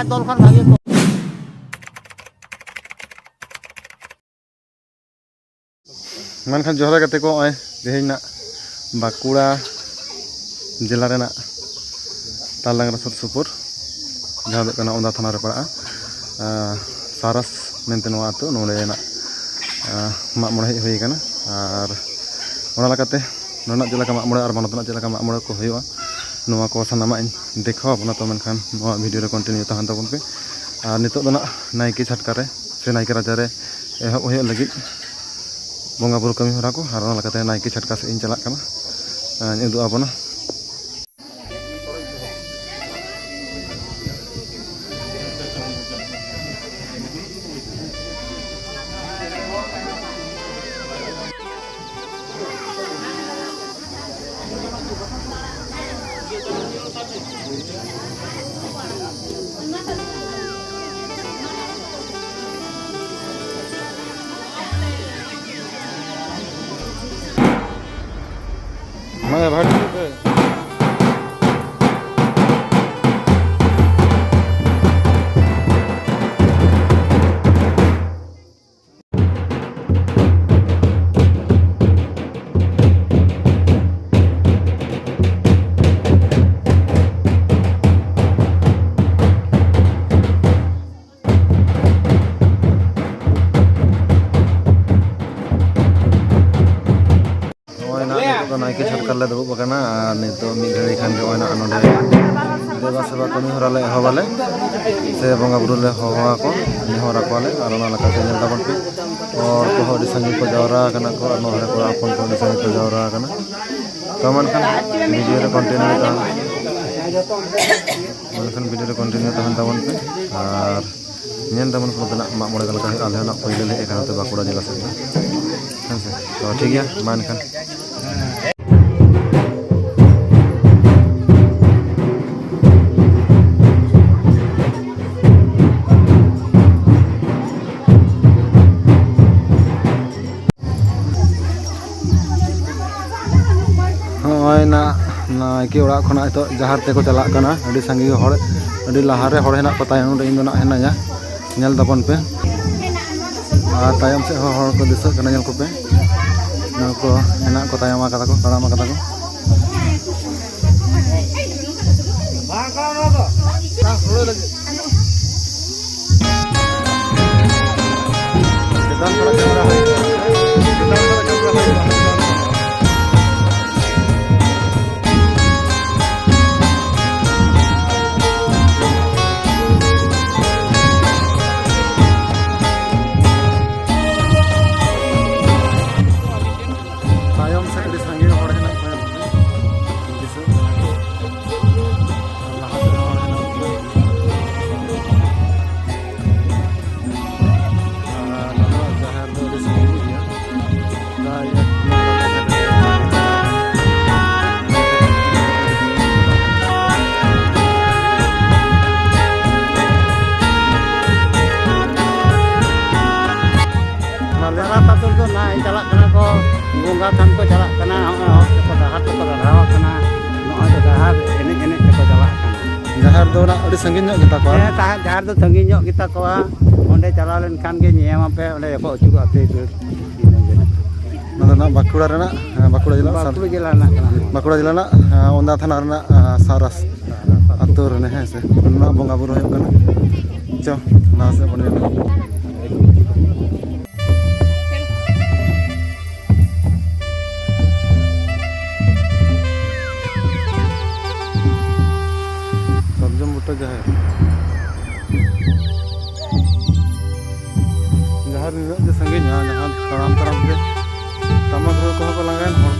तौल खान भागे को मनखान जोहर गते को तेहना बाकुड़ा जिला रेना तालडांगरा सुर सुपुर जहाँ दो ओंदा थाना रे पड़ा सारस मेनते नोआ आतो नोडेना माग मोड़े हेज हुई काना और ओना लकाते नोना जेलका माग मोड़े और मानतना जेलका माग मोड़े को हुआ नोआ को सानामा देखो अपना तो मेनखान नोआ वीडियो रे कंटिन्यू तहन तबन पे और नितो दो नायके छटका रे से नायके राजा रे एहब हुई लगी बंगा बुरु कमी हरा को और ओना लकाते नायके छटका से इन चला काना उदु आबोना मैं भाग नायके छटका ले दुब बकाना नितो मिद घड़ी खान के ओना नोडे देवा सेवा कमी हरा ले एहबाले से बंगा बुरु ले होवा को नेहरा कोले और ओना लकाते नेल दाबन पे और को हडी संगी को जावरा कना को और नोहरे को आपन को संगी को जावरा कना तो मनखान वीडियो रे कंटिन्यू ता मनखान वीडियो रे कंटिन्यू तहन दाबन पे और नेन दाबन को तना माग मोड़े गलका आले ना पहिले ले एखानते बाकुड़ा जिला से हां तो ठीक है मनखान नायके ओड़ा खना तो जहार ते को चला कना अडी संगी हड़ अडी लहारे हड़ हेना को तायम रे इन ना हेनाया नेल दबन पे आ तायम से हड़ को दिस कना नेल को पे ना को हेना को तायम आका को ताराम आका को बाका रो ता हड़ लगी कितना बड़ा कैमरा है कितना बड़ा कैमरा है बंगा थान को चला कना को डहार को डहावा कना नोय तो डहार एने एने को चला कना जहार दो ना अडी संगिन ᱧᱚᱜ गिता को जहार दो संगिन ᱧᱚᱜ गिता को ओंडे चला लेन खान गे नियम पे ओंडे को अचुर आते ना ना बाकुड़ा रेना बाकुड़ा जिला ना बाकुड़ा जिला ना ओंदा थाना रेना सारस अतो रने है से ना बंगा बुरु होय कना चो ना से बने जहार संगे जहां तराम तराम के तमाम को लंगान